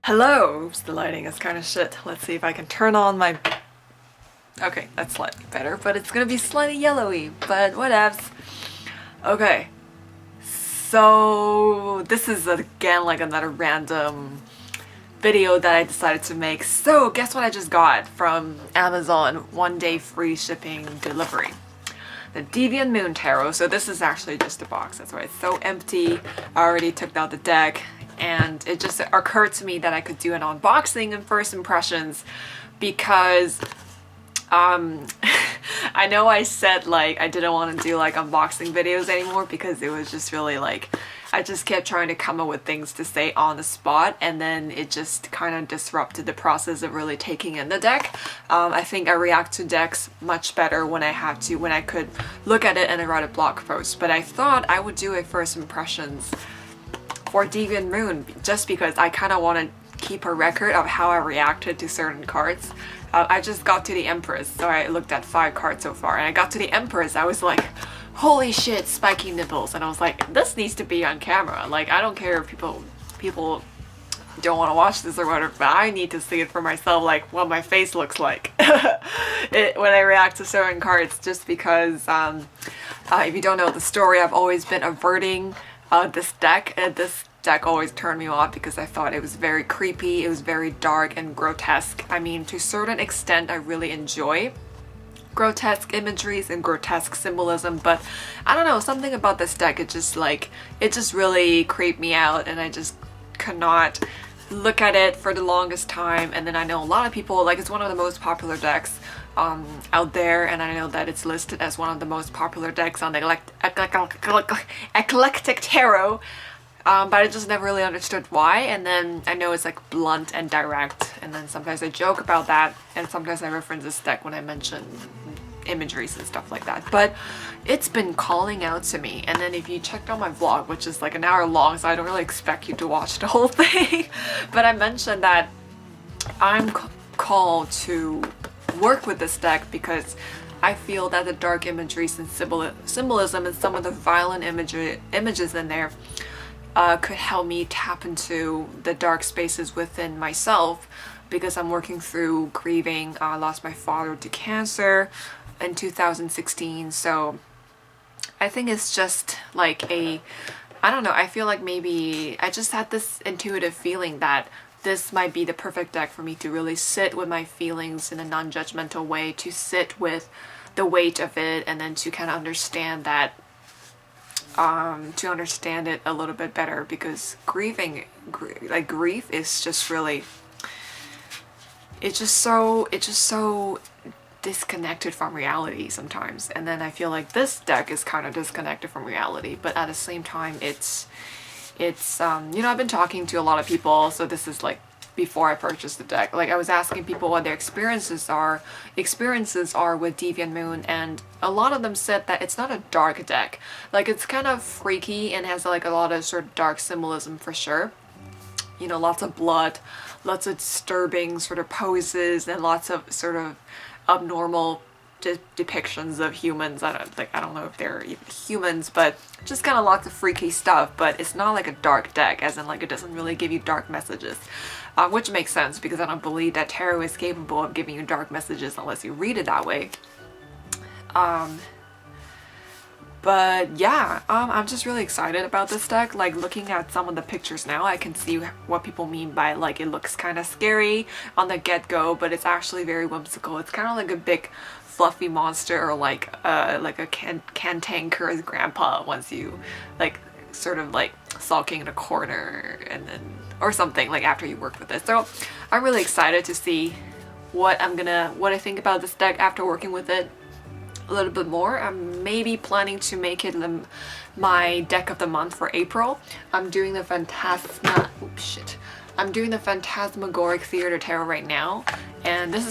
Hello! Oops, the lighting is kind of shit. Let's see if I can turn on my... Okay, that's slightly better, but it's gonna be slightly yellowy, but whatevs. Okay, so this is again like another random video that I decided to make. So guess what I just got from Amazon? 1-day free shipping delivery. The Deviant Moon Tarot. So this is actually just a box, that's why it's so empty. I already took out the deck and it just occurred to me that I could do an unboxing and first impressions because I know I said like I didn't want to do like unboxing videos anymore because it was just really like I just kept trying to come up with things to say on the spot and then it just kind of disrupted the process of really taking in the deck. I think I react to decks much better when I could look at it and I write a blog post, but I thought I would do a first impressions for Deviant Moon just because I kind of want to keep a record of how I reacted to certain cards. I just got to the Empress, so I looked at 5 cards so far, and I got to the Empress, I was like, holy shit, spiky nipples, and I was like, this needs to be on camera. Like, I don't care if people don't want to watch this or whatever, but I need to see it for myself, like what my face looks like when I react to certain cards, just because if you don't know the story, I've always been averting this deck, and this deck always turned me off because I thought it was very creepy, it was very dark and grotesque. I mean, to a certain extent I really enjoy grotesque imageries and grotesque symbolism, but I don't know, something about this deck, it just really creeped me out and I just could not look at it for the longest time. And then I know a lot of people, like, it's one of the most popular decks out there, and I know that it's listed as one of the most popular decks on the Eclectic Tarot. But I just never really understood why, and then I know it's like blunt and direct, and then sometimes I joke about that, and sometimes I reference this deck when I mention imageries and stuff like that. But it's been calling out to me, and then if you checked out my vlog, which is like an hour long, so I don't really expect you to watch the whole thing, but I mentioned that I'm called to work with this deck because I feel that the dark imageries and symbolism and some of the violent images in there could help me tap into the dark spaces within myself, because I'm working through grieving. I lost my father to cancer in 2016, so I think it's just like I don't know, I feel like maybe I just had this intuitive feeling that this might be the perfect deck for me to really sit with my feelings in a non-judgmental way, to sit with the weight of it, and then to kind of understand that to understand it a little bit better, because grief is just really, it's just so disconnected from reality sometimes. And then I feel like this deck is kind of disconnected from reality, but at the same time it's you know, I've been talking to a lot of people, so this is like before I purchased the deck. Like, I was asking people what their experiences are with Deviant Moon, and a lot of them said that it's not a dark deck. Like, it's kind of freaky and has like a lot of sort of dark symbolism for sure. You know, lots of blood, lots of disturbing sort of poses, and lots of sort of abnormal depictions of humans. I don't know if they're even humans, but just kind of lots of freaky stuff. But it's not like a dark deck, as in like it doesn't really give you dark messages, which makes sense because I don't believe that tarot is capable of giving you dark messages unless you read it that way. But yeah, I'm just really excited about this deck. Like, looking at some of the pictures now, I can see what people mean by like it looks kind of scary on the get-go, but it's actually very whimsical. It's kind of like a big fluffy monster, or like a cantankerous grandpa once you like sort of like sulking in a corner, and then or something like after you work with it. So I'm really excited to see what I think about this deck after working with it a little bit more. I'm maybe planning to make it my deck of the month for April. I'm doing the Phantasmagoric Theater Tarot right now, and this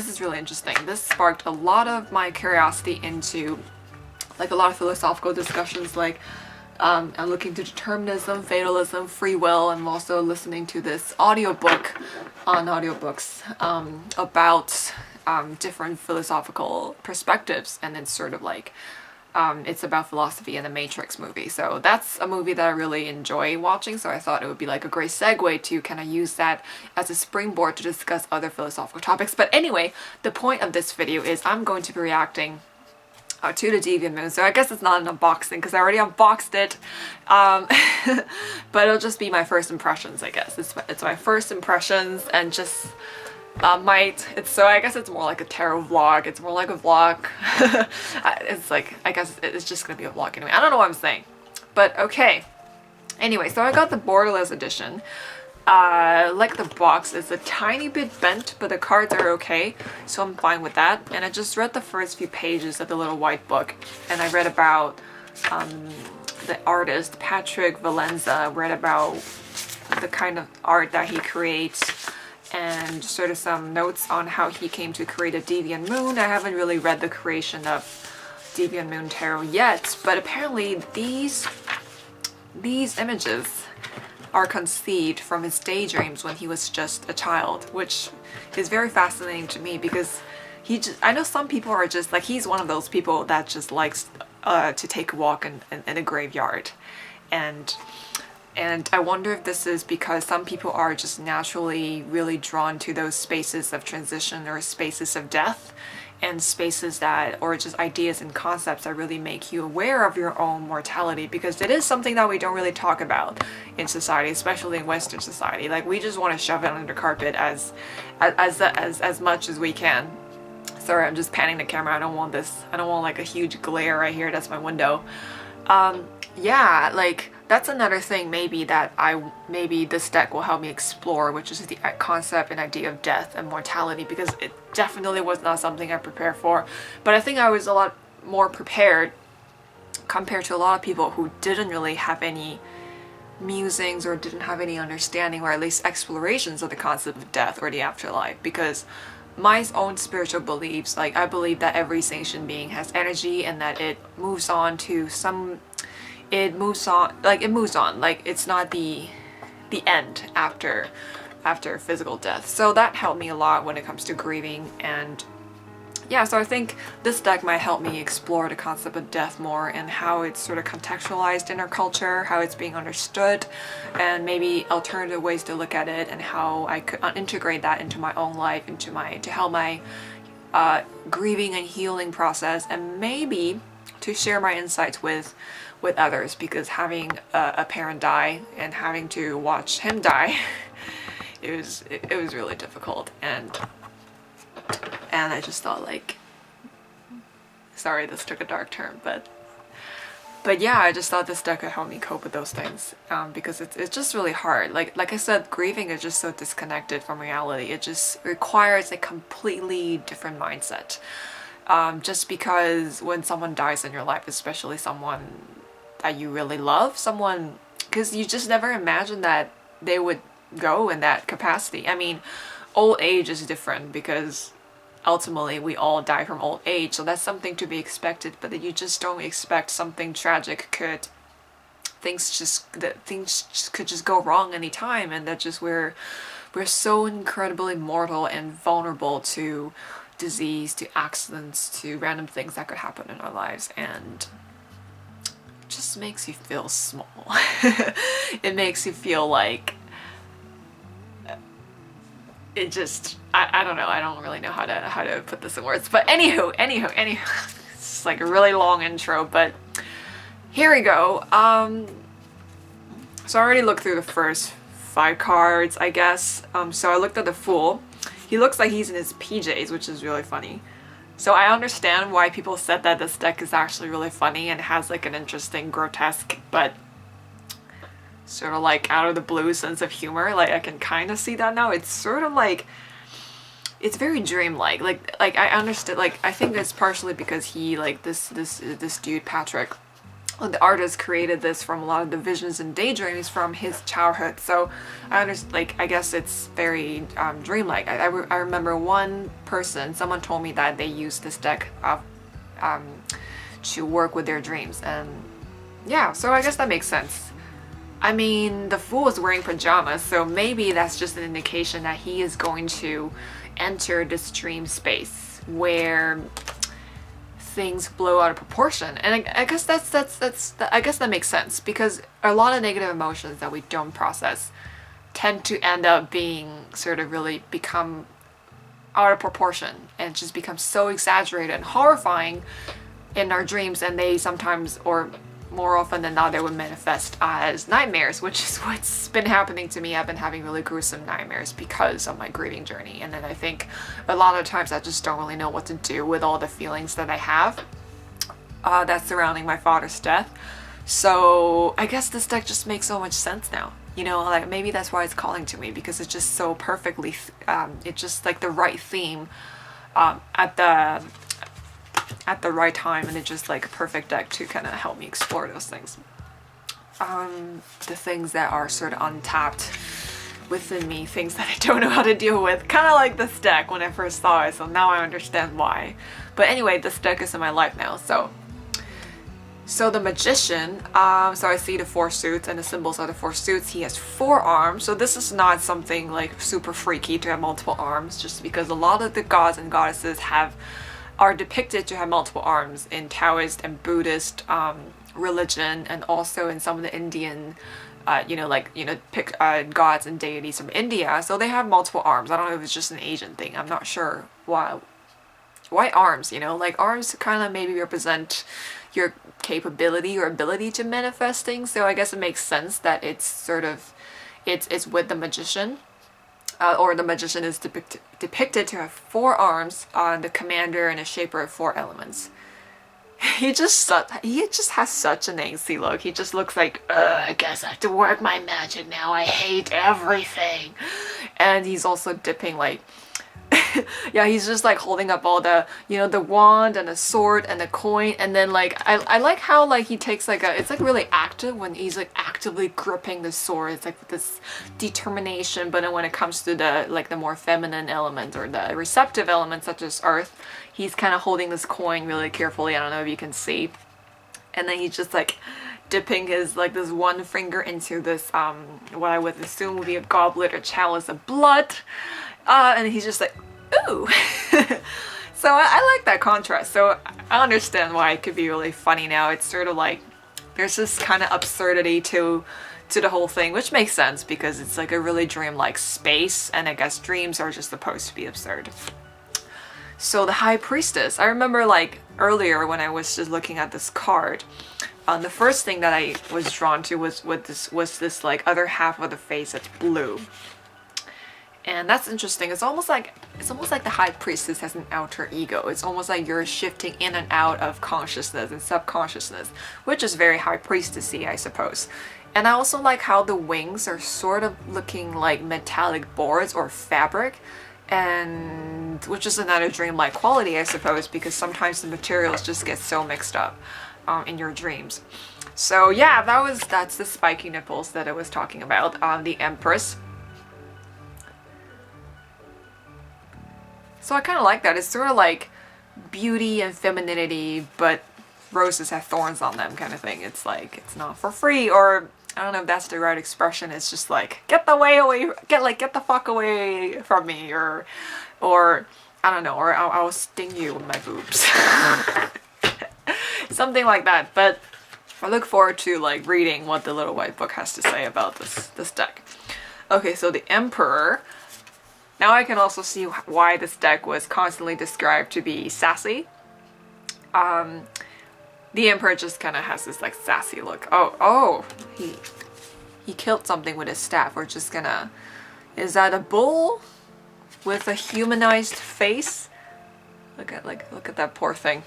is really interesting. This sparked a lot of my curiosity into like a lot of philosophical discussions. Like, I'm looking to determinism, fatalism, free will. I'm also listening to this audiobook on audiobooks about different philosophical perspectives, and it's sort of like It's about philosophy in the Matrix movie. So that's a movie that I really enjoy watching. So I thought it would be like a great segue to kind of use that as a springboard to discuss other philosophical topics. But anyway, the point of this video is I'm going to be reacting to the Deviant Moon. So I guess it's not an unboxing because I already unboxed it. But it'll just be my first impressions, I guess. It's my first impressions and just so I guess it's more like a tarot vlog. It's more like a vlog. It's like, I guess it's just gonna be a vlog anyway. I don't know what I'm saying, but okay. Anyway, so I got the borderless edition. Like the box is a tiny bit bent, but the cards are okay, so I'm fine with that. And I just read the first few pages of the little white book, and I read about the artist Patrick Valenza, read about the kind of art that he creates, and sort of some notes on how he came to create a Deviant Moon. I haven't really read the creation of Deviant Moon Tarot yet, but apparently these images are conceived from his daydreams when he was just a child, which is very fascinating to me because I know some people are just like, he's one of those people that just likes to take a walk in a graveyard. And I wonder if this is because some people are just naturally really drawn to those spaces of transition or spaces of death, and spaces that, or just ideas and concepts that really make you aware of your own mortality, because it is something that we don't really talk about in society, especially in Western society. Like, we just want to shove it under the carpet as much as we can. Sorry, I'm just panning the camera. I don't want like a huge glare right here. That's my window. Yeah, like that's another thing maybe that maybe this deck will help me explore, which is the concept and idea of death and mortality, because it definitely was not something I prepared for. But I think I was a lot more prepared compared to a lot of people who didn't really have any musings or didn't have any understanding, or at least explorations of the concept of death or the afterlife. Because my own spiritual beliefs, like I believe that every sentient being has energy and that it moves on to like it's not the end after physical death. So that helped me a lot when it comes to grieving. And yeah, so I think this deck might help me explore the concept of death more and how it's sort of contextualized in our culture, how it's being understood, and maybe alternative ways to look at it, and how I could integrate that into my own life, to help my grieving and healing process, and maybe to share my insights with others, because having a parent die and having to watch him die, it was really difficult. And I just thought, like, sorry, this took a dark turn, but yeah, I just thought this deck could help me cope with those things, because it's just really hard. Like I said, grieving is just so disconnected from reality. It just requires a completely different mindset. Just because when someone dies in your life, especially someone that you really love, because you just never imagine that they would go in that capacity. I mean, old age is different because ultimately we all die from old age, so that's something to be expected, but that you just don't expect something tragic things could just go wrong anytime, and that just we're so incredibly mortal and vulnerable to disease, to accidents, to random things that could happen in our lives, and it just makes you feel small. It makes you feel like it just, I don't know, I don't really know how to put this in words, but anywho, it's just like a really long intro, but here we go. So I already looked through the first 5 cards, I guess. So I looked at the Fool. He looks like he's in his PJs, which is really funny. So I understand why people said that this deck is actually really funny and has like an interesting, grotesque, but sort of like out of the blue sense of humor. Like I can kind of see that now. It's sort of like, it's very dreamlike. Like I understand, like I think it's partially because he, like this dude Patrick, the artist, created this from a lot of the visions and daydreams from his childhood. So I understand, like I guess it's very dreamlike. I remember someone told me that they used this deck to work with their dreams, and yeah, so I guess that makes sense. I mean, the Fool is wearing pajamas, so maybe that's just an indication that he is going to enter this dream space where things blow out of proportion. And I guess I guess that makes sense, because a lot of negative emotions that we don't process tend to end up being sort of really become out of proportion and just become so exaggerated and horrifying in our dreams, and they sometimes, or more often than not, they would manifest as nightmares, which is what's been happening to me. I've been having really gruesome nightmares because of my grieving journey, and then I think a lot of times I just don't really know what to do with all the feelings that I have that's surrounding my father's death. So I guess this deck just makes so much sense now. You know, like maybe that's why it's calling to me, because it's just so perfectly, it's just like the right theme at the right time, and it's just like a perfect deck to kind of help me explore those things. The things that are sort of untapped within me, things that I don't know how to deal with, kind of like this deck when I first saw it, so now I understand why. But anyway, this deck is in my life now, so the Magician, so I see the 4 suits, and the symbols are the 4 suits. He has 4 arms, so this is not something like super freaky to have multiple arms, just because a lot of the gods and goddesses are depicted to have multiple arms in Taoist and Buddhist religion, and also in some of the Indian, gods and deities from India. So they have multiple arms. I don't know if it's just an Asian thing. I'm not sure why arms, you know, like arms kind of maybe represent your capability or ability to manifest things. So I guess it makes sense that it's sort of, it's with the Magician. Or the Magician is depicted to have 4 arms, the commander and a shaper of 4 elements. He just has such an angsty look. He just looks like, I guess I have to work my magic now. I hate everything. And he's also dipping like, yeah, he's just like holding up all the, you know, the wand and the sword and the coin, and then like I like how like he takes like it's like really active when he's like actively gripping the sword. It's like this determination, but then when it comes to the like the more feminine element or the receptive element such as earth, he's kind of holding this coin really carefully. I don't know if you can see, and then he's just like dipping his like this one finger into this what I would assume would be a goblet or chalice of blood. And he's just like, ooh. So I like that contrast. So I understand why it could be really funny now. It's sort of like, there's this kind of absurdity to the whole thing, which makes sense because it's like a really dreamlike space, and I guess dreams are just supposed to be absurd. So the High Priestess, I remember like earlier when I was just looking at this card, the first thing that I was drawn to was this like other half of the face that's blue. And that's interesting. It's almost like the High Priestess has an outer ego. It's almost like you're shifting in and out of consciousness and subconsciousness, which is very High Priestessy, I suppose. And I also like how the wings are sort of looking like metallic boards or fabric, and which is another dreamlike quality, I suppose, because sometimes the materials just get so mixed up in your dreams. So yeah, that's the spiky nipples that I was talking about. The Empress. So I kind of like that. It's sort of like beauty and femininity, but roses have thorns on them kind of thing. It's like, it's not for free, or I don't know if that's the right expression. It's just like, get the fuck away from me, or I don't know, or I'll sting you with my boobs. Something like that. But I look forward to like reading what the Little White Book has to say about this deck. Okay, so the Emperor. Now I can also see why this deck was constantly described to be sassy. The Emperor just kind of has this like sassy look. Oh, he killed something with his staff. We're just gonna... Is that a bull with a humanized face? Look at that poor thing.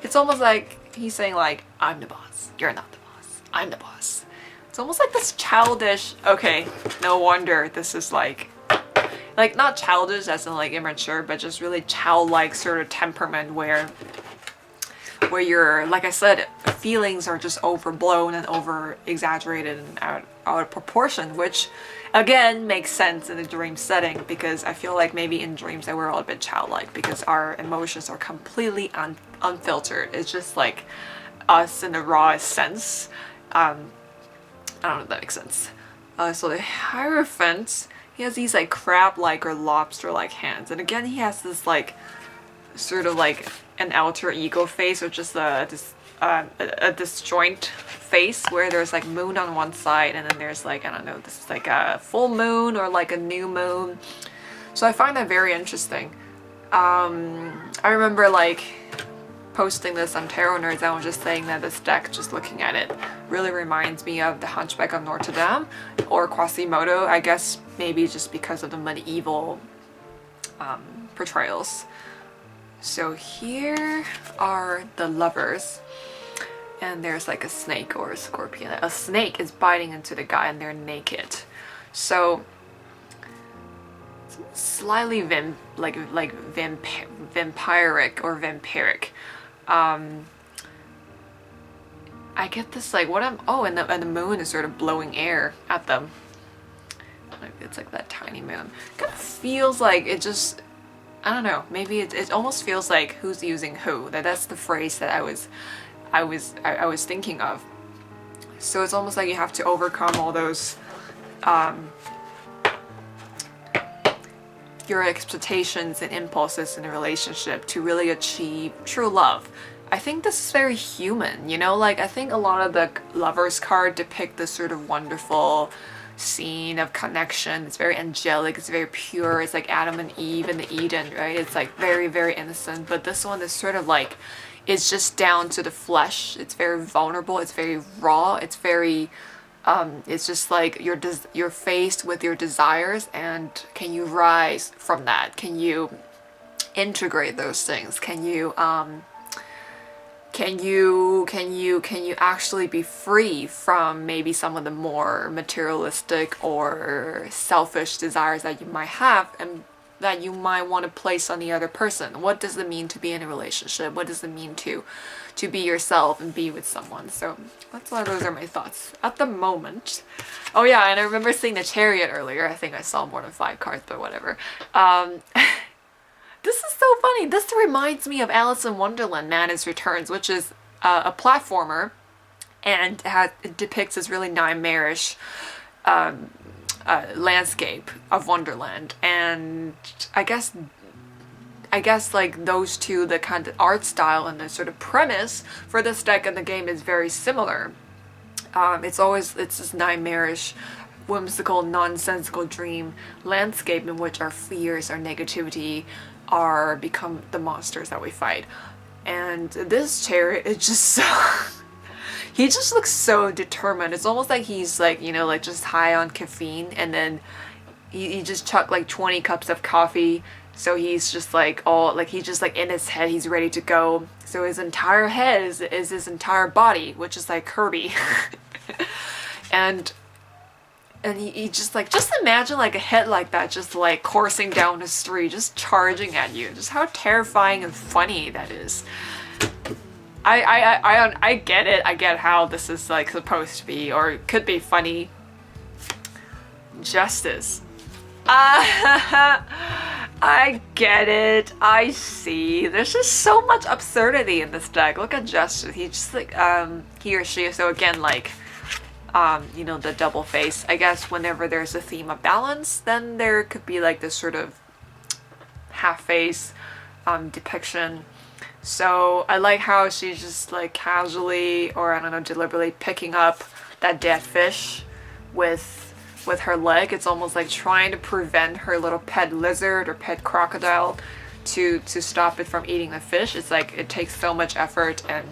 It's almost like he's saying like, I'm the boss. You're not the boss. I'm the boss. It's almost like this childish, okay, no wonder this is like not childish as in like immature, but just really childlike sort of temperament where you're, like I said, feelings are just overblown and over exaggerated and out of proportion, which again makes sense in a dream setting, because I feel like maybe in dreams that we're all a bit childlike because our emotions are completely unfiltered. It's just like us in the rawest sense. I don't know if that makes sense. So the Hierophant, he has these like crab-like or lobster-like hands. And again, he has this like sort of like an alter ego face, or just a disjoint face where there's like moon on one side and then there's like, I don't know, this is like a full moon or like a new moon. So I find that very interesting. I remember like posting this on Tarot Nerds, and I was just saying that this deck, just looking at it, really reminds me of the Hunchback of Notre Dame or Quasimodo, I guess maybe just because of the medieval portrayals. So here are the lovers, and there's like a snake or a scorpion. A snake is biting into the guy and they're naked. So slightly vampiric or vampiric. I get this like and the moon is sort of blowing air at them. Like it's like that tiny moon. Kind of feels like it just, I don't know, maybe it almost feels like who's using who. That's the phrase that I was thinking of. So it's almost like you have to overcome all those your expectations and impulses in a relationship to really achieve true love. I think this is very human, you know, like I think a lot of the lovers card depict this sort of wonderful scene of connection. It's very angelic, it's very pure, it's like Adam and Eve in the Eden, right? It's like very, very innocent, but this one is sort of like, it's just down to the flesh. It's very vulnerable, it's very raw, it's very it's just like you're faced with your desires, and can you rise from that? Can you integrate those things? Can you actually be free from maybe some of the more materialistic or selfish desires that you might have and that you might want to place on the other person? What does it mean to be in a relationship? What does it mean to be yourself and be with someone? So that's why those are my thoughts at the moment. Oh yeah, and I remember seeing the Chariot earlier. I think I saw more than 5 cards, but whatever. This is so funny. This reminds me of Alice in Wonderland, Madness Returns, which is a platformer, and it depicts this really nightmarish landscape of Wonderland. And I guess like those two, the kind of art style and the sort of premise for this deck and the game is very similar. It's this nightmarish, whimsical, nonsensical dream landscape in which our fears, our negativity become the monsters that we fight. And this Chariot is just so he just looks so determined. It's almost like he's like, you know, like just high on caffeine, and then he just chucked like 20 cups of coffee. So he's just like he's just like in his head, he's ready to go. So his entire head is his entire body, which is like Kirby. and he just like, just imagine like a head like that just like coursing down the street, just charging at you. Just how terrifying and funny that is. I get it. I get how this is like supposed to be, or it could be funny. Justice. I get it. I see. There's just so much absurdity in this deck. Look at Justice. He's just like he or she. So again, like you know, the double face. I guess whenever there's a theme of balance, then there could be like this sort of half face depiction. So I like how she's just like casually, or I don't know, deliberately picking up that dead fish with her leg. It's almost like trying to prevent her little pet lizard or pet crocodile to stop it from eating the fish. It's like it takes so much effort, and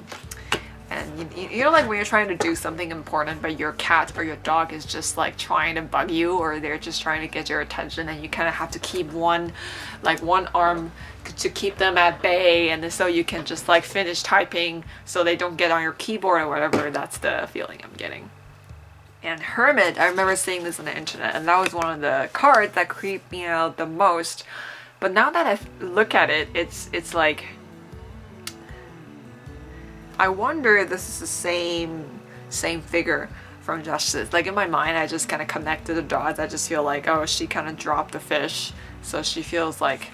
you know, like when you're trying to do something important but your cat or your dog is just like trying to bug you, or they're just trying to get your attention, and you kind of have to keep one arm to keep them at bay, and so you can just like finish typing so they don't get on your keyboard or whatever. That's the feeling I'm getting. And Hermit, I remember seeing this on the internet, and that was one of the cards that creeped me out the most. But now that I look at it, it's like, I wonder if this is the same figure from Justice. Like in my mind, I just kind of connected the dots. I just feel like, oh, she kind of dropped the fish, so she feels like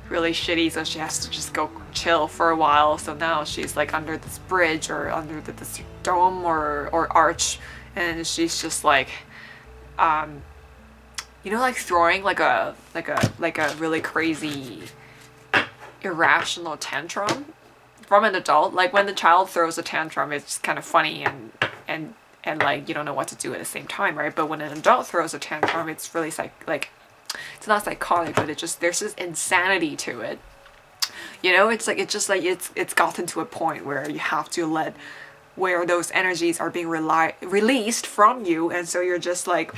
really shitty, so she has to just go chill for a while. So now she's like under this bridge or under this dome or arch, and she's just like, you know, like throwing like a really crazy irrational tantrum from an adult. Like when the child throws a tantrum, it's kind of funny and like you don't know what to do at the same time, right? But when an adult throws a tantrum, it's really like it's not psychotic, but there's this insanity to it. You know, it's gotten to a point where you have to where those energies are being released from you, and so you're just like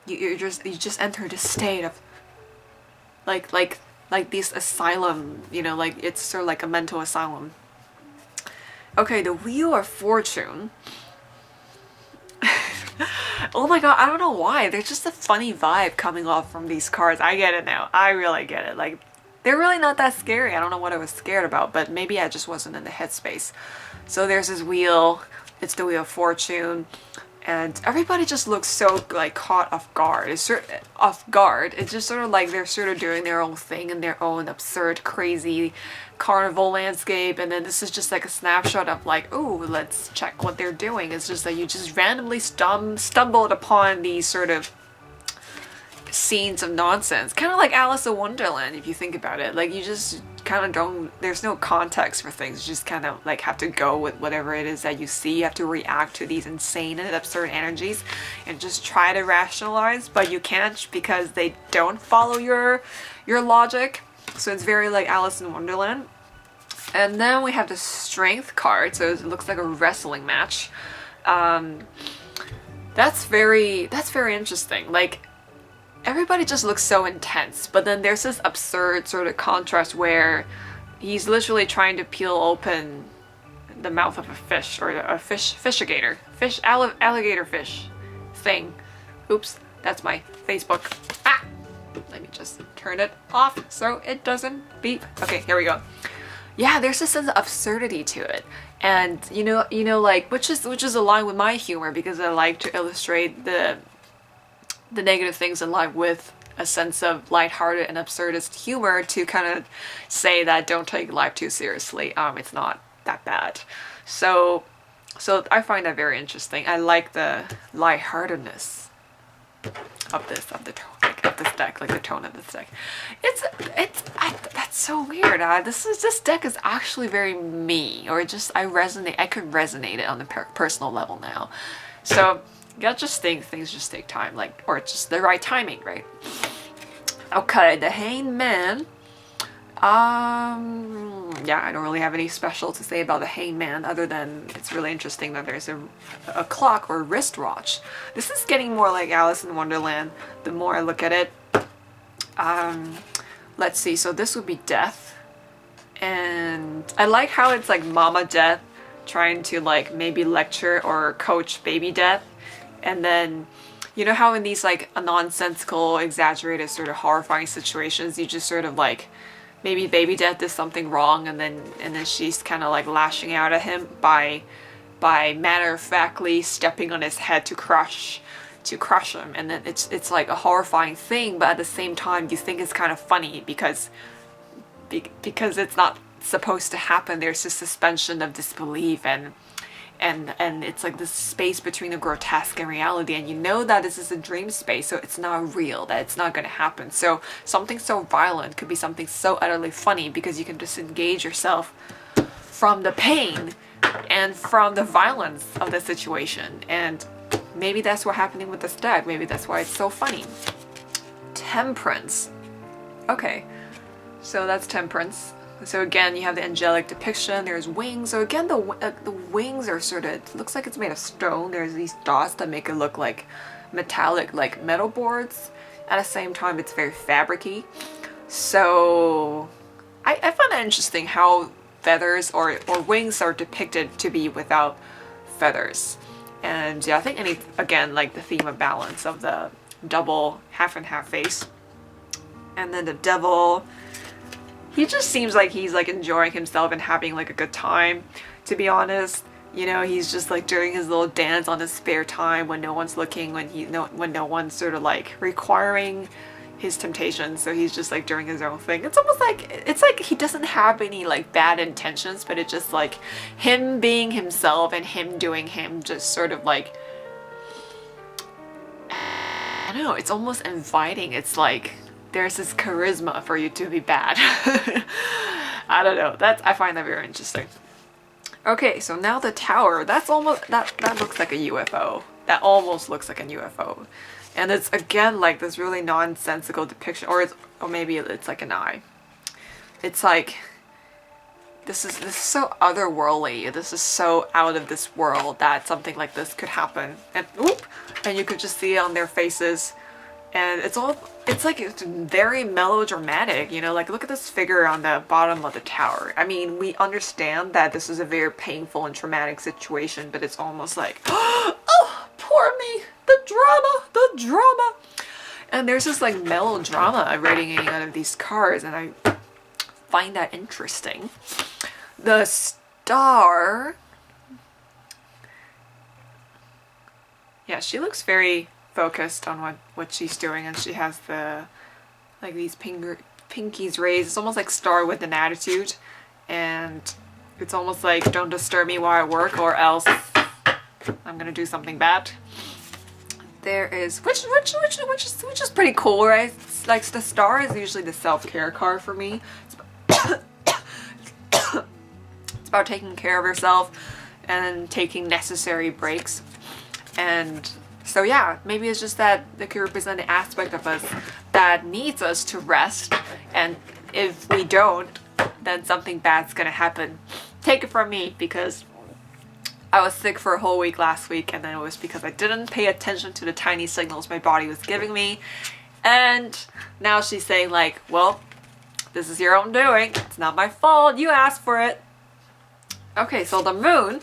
you just enter this state of like this asylum, you know, like it's sort of like a mental asylum. Okay, the Wheel of Fortune. Oh my god, I don't know why. There's just a funny vibe coming off from these cards. I get it now. I really get it. Like, they're really not that scary. I don't know what I was scared about, but maybe I just wasn't in the headspace. So there's this wheel. It's the Wheel of Fortune. And everybody just looks so, like, caught off guard. It's just sort of like they're sort of doing their own thing in their own absurd, crazy carnival landscape. And then this is just like a snapshot of like, oh, let's check what they're doing. It's just like you just randomly stumbled upon these sort of scenes of nonsense. Kind of like Alice in Wonderland, if you think about it. Like, you just kind of don't, there's no context for things. You just kind of like have to go with whatever it is that you see. You have to react to these insane and absurd energies and just try to rationalize, but you can't because they don't follow your logic. So it's very like Alice in Wonderland. And then we have the Strength card, so it looks like a wrestling match. That's very interesting. Like, everybody just looks so intense, but then there's this absurd sort of contrast where he's literally trying to peel open the mouth of a fish, or a fishigator, alligator fish thing. Oops, that's my Facebook. Let me just turn it off so it doesn't beep. Okay, here we go. Yeah, there's this sense of absurdity to it. And you know, like, which is aligned with my humor, because I like to illustrate the negative things in life with a sense of lighthearted and absurdist humor to kind of say that don't take life too seriously. It's not that bad. So I find that very interesting. I like the lightheartedness of this deck, like the tone of this deck. That's so weird. This deck is actually very me, or just I could resonate it on the personal level now. So you gotta just think things just take time, like, or it's just the right timing, right? Okay, the Hanged Man. Yeah, I don't really have any special to say about the Hanged Man other than it's really interesting that there's a clock or wristwatch. This is getting more like Alice in Wonderland the more I look at it. Let's see, so this would be Death. And I like how it's like Mama Death trying to like maybe lecture or coach Baby Death. And then, you know how in these like nonsensical, exaggerated, sort of horrifying situations, you just sort of like, maybe Baby Death did something wrong, and then she's kind of like lashing out at him by matter-of-factly stepping on his head to crush him, and then it's like a horrifying thing, but at the same time you think it's kind of funny because it's not supposed to happen. There's this suspension of disbelief, and it's like this space between the grotesque and reality, and you know that this is a dream space, so it's not real, that it's not going to happen. So something so violent could be something so utterly funny because you can disengage yourself from the pain and from the violence of the situation. And maybe that's what's happening with this deck. Maybe that's why it's so funny. Temperance. Okay, so that's Temperance. So again, you have the angelic depiction. There's wings. So again, the wings are sort of, it looks like it's made of stone. There's these dots that make it look like metallic, like metal boards. At the same time, it's very fabric-y. So I find that interesting how feathers or wings are depicted to be without feathers. And yeah, I think again, like the theme of balance of the double half and half face. And then the devil, he just seems like he's like enjoying himself and having like a good time, to be honest. You know, he's just like doing his little dance on his spare time when no one's looking, when no one's sort of like requiring his temptations. So he's just like doing his own thing. It's almost like, it's like he doesn't have any like bad intentions, but it's just like him being himself and him doing him, just sort of like, I don't know, it's almost inviting. It's like there's this charisma for you to be bad. I don't know. I find that very interesting. Okay, so now the tower. That's almost that looks like a UFO. That almost looks like a UFO. And it's again like this really nonsensical depiction, or maybe it's like an eye. It's like this is so otherworldly. This is so out of this world that something like this could happen. And and you could just see it on their faces. And it's like it's very melodramatic, you know, like look at this figure on the bottom of the tower. I mean, we understand that this is a very painful and traumatic situation, but it's almost like, oh, poor me, the drama. And there's this like melodrama radiating out of these cards, and I find that interesting. The star, yeah, she looks very focused on what she's doing, and she has the like these pinkies raised. It's almost like star with an attitude, and it's almost like don't disturb me while I work or else I'm gonna do something bad. There is which is pretty cool, right? It's like the star is usually the self-care card for me. It's about taking care of yourself and taking necessary breaks. And so yeah, maybe it's just that it could represent an aspect of us that needs us to rest, and if we don't, then something bad's gonna happen. Take it from me, because I was sick for a whole week last week, and then it was because I didn't pay attention to the tiny signals my body was giving me. And now she's saying like, well, this is your own doing. It's not my fault. You asked for it. Okay, so the moon.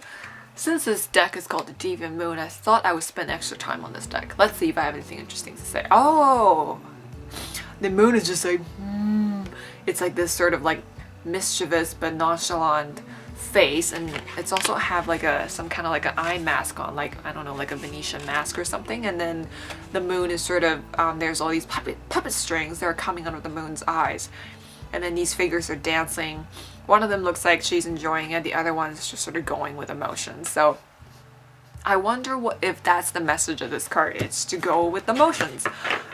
Since this deck is called the Deviant Moon, I thought I would spend extra time on this deck. Let's see if I have anything interesting to say. Oh! The moon is just like, it's like this sort of like mischievous but nonchalant face, and it's also have like some kind of like an eye mask on, like, I don't know, like a Venetian mask or something. And then the moon is sort of, there's all these puppet strings that are coming out of the moon's eyes. And then these figures are dancing. One of them looks like she's enjoying it. The other one is just sort of going with emotions. So I wonder if that's the message of this card. It's to go with emotions.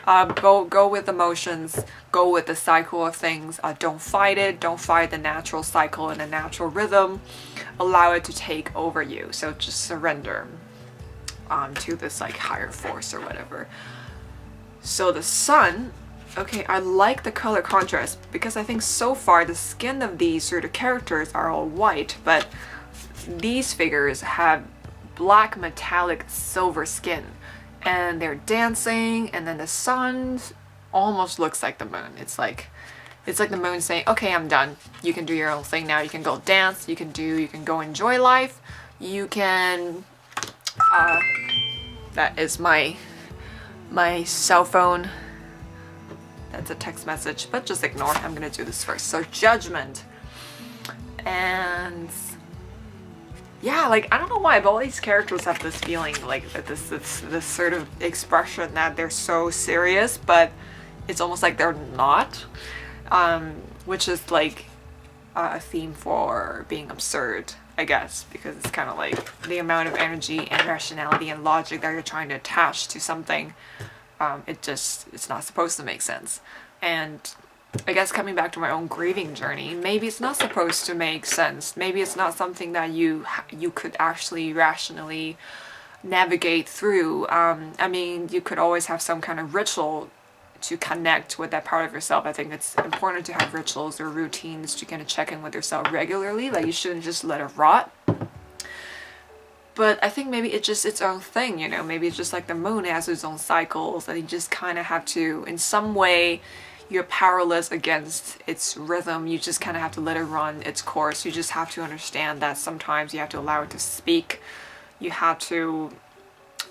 Go with emotions. Go with the cycle of things. Don't fight it. Don't fight the natural cycle and the natural rhythm. Allow it to take over you. So just surrender to this like higher force or whatever. So the sun. Okay, I like the color contrast, because I think so far the skin of these sort of characters are all white, but these figures have black metallic silver skin, and they're dancing, and then the sun almost looks like the moon. It's like the moon saying, okay, I'm done. You can do your own thing now. You can go dance, you can go enjoy life. You can that is my cell phone. That's a text message, but just ignore. I'm gonna do this first. So Judgement. And yeah, like, I don't know why, but all these characters have this feeling, like, that this sort of expression that they're so serious, but it's almost like they're not. Which is like a theme for being absurd, I guess, because it's kind of like the amount of energy and rationality and logic that you're trying to attach to something. It's not supposed to make sense. And I guess coming back to my own grieving journey, maybe it's not supposed to make sense. Maybe it's not something that you could actually rationally navigate through. I mean, you could always have some kind of ritual to connect with that part of yourself. I think it's important to have rituals or routines to kind of check in with yourself regularly. Like, you shouldn't just let it rot. But I think maybe it's just its own thing, you know? Maybe it's just like the moon has its own cycles, and you just kind of have to, in some way, you're powerless against its rhythm. You just kind of have to let it run its course. You just have to understand that sometimes you have to allow it to speak. You have to...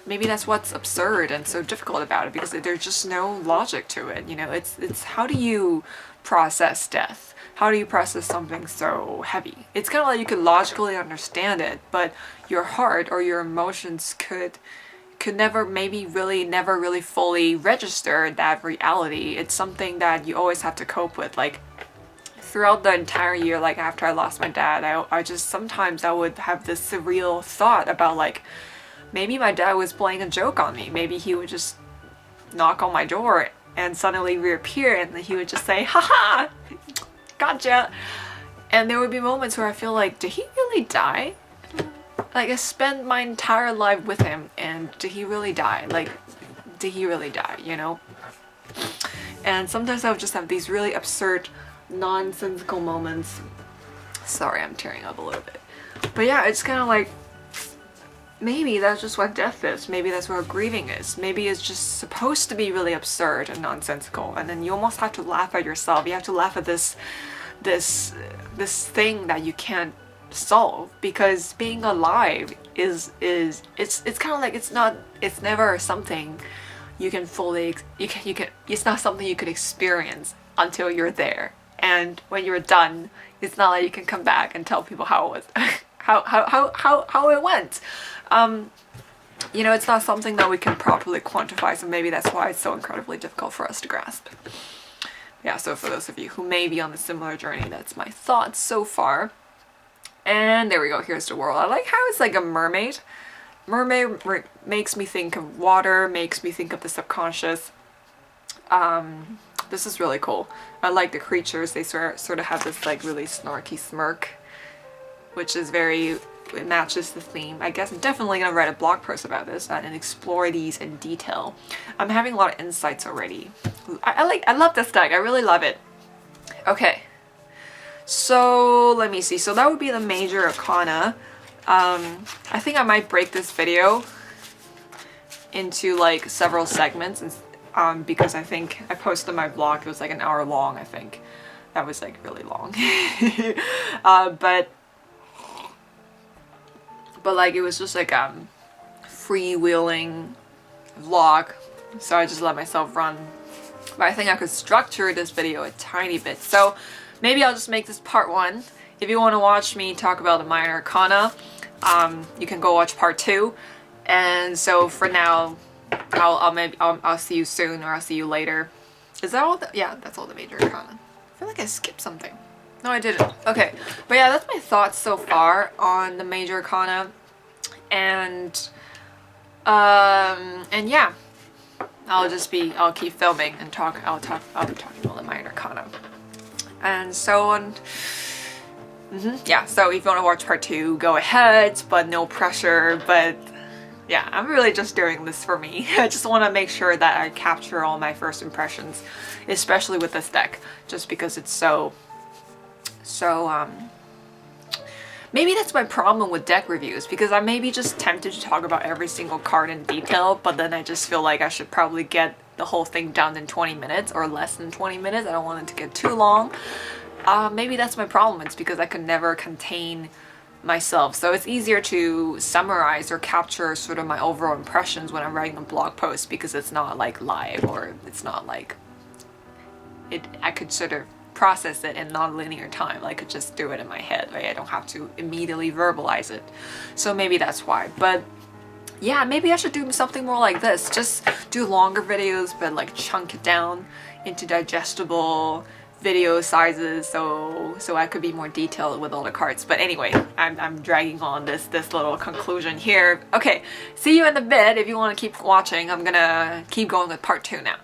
Maybe that's what's absurd and so difficult about it, because there's just no logic to it, you know? It's how do you process death? How do you process something so heavy? It's kind of like you could logically understand it, but your heart or your emotions could never really fully register that reality. It's something that you always have to cope with. Like, throughout the entire year, like after I lost my dad, I just sometimes I would have this surreal thought about, like, maybe my dad was playing a joke on me. Maybe he would just knock on my door and suddenly reappear, and then he would just say, haha, gotcha. And there would be moments where I feel like, did he really die? Like, I spent my entire life with him, and did he really die? Like, did he really die, you know? And sometimes I would just have these really absurd, nonsensical moments. Sorry, I'm tearing up a little bit. But yeah, it's kind of like, maybe that's just what death is. Maybe that's what grieving is. Maybe it's just supposed to be really absurd and nonsensical, and then you almost have to laugh at yourself. You have to laugh at this thing that you can't solve, because being alive is it's kind of like, it's never something you can fully, it's not something you could experience until you're there, and when you're done, it's not like you can come back and tell people how it was how it went. You know, it's not something that we can properly quantify, so maybe that's why it's so incredibly difficult for us to grasp. Yeah, so for those of you who may be on a similar journey, that's my thoughts so far. And there we go, here's the world. I like how it's like a mermaid. Mermaid makes me think of water, makes me think of the subconscious. This is really cool. I like the creatures. They sort of have this like really snarky smirk, which is very, it matches the theme. I guess I'm definitely gonna write a blog post about this and explore these in detail. I'm having a lot of insights already. I love this deck. I really love it. Okay, so let me see. So that would be the major arcana. I think I might break this video into like several segments, and because I think I posted my vlog, it was like an hour long, I think. That was like really long. But like it was just like freewheeling vlog, so I just let myself run. But I think I could structure this video a tiny bit, so maybe I'll just make this part 1. If you want to watch me talk about the minor arcana, you can go watch part 2. And so for now, I'll see you soon, or I'll see you later. Is that all? Yeah, that's all the major arcana. I feel like I skipped something. No, I didn't. Okay, but yeah, that's my thoughts so far on the major arcana, and yeah, I'll keep filming and I'll be talking about the minor arcana, and so on. Yeah, so if you want to watch part 2, go ahead, but no pressure. But yeah, I'm really just doing this for me. I just want to make sure that I capture all my first impressions, especially with this deck, just because it's so maybe that's my problem with deck reviews, because I may be just tempted to talk about every single card in detail, but then I just feel like I should probably get the whole thing done in 20 minutes or less than 20 minutes. I don't want it to get too long. Maybe that's my problem. It's because I could never contain myself. So it's easier to summarize or capture sort of my overall impressions when I'm writing a blog post, because it's not like live, or it's not like I could sort of process it in non-linear time. I could just do it in my head, right? I don't have to immediately verbalize it. So maybe that's why. But yeah, maybe I should do something more like this. Just do longer videos, but like chunk it down into digestible video sizes, so I could be more detailed with all the cards. But anyway, I'm dragging on this little conclusion here. Okay, see you in a bit. If you want to keep watching, I'm gonna keep going with part 2 now.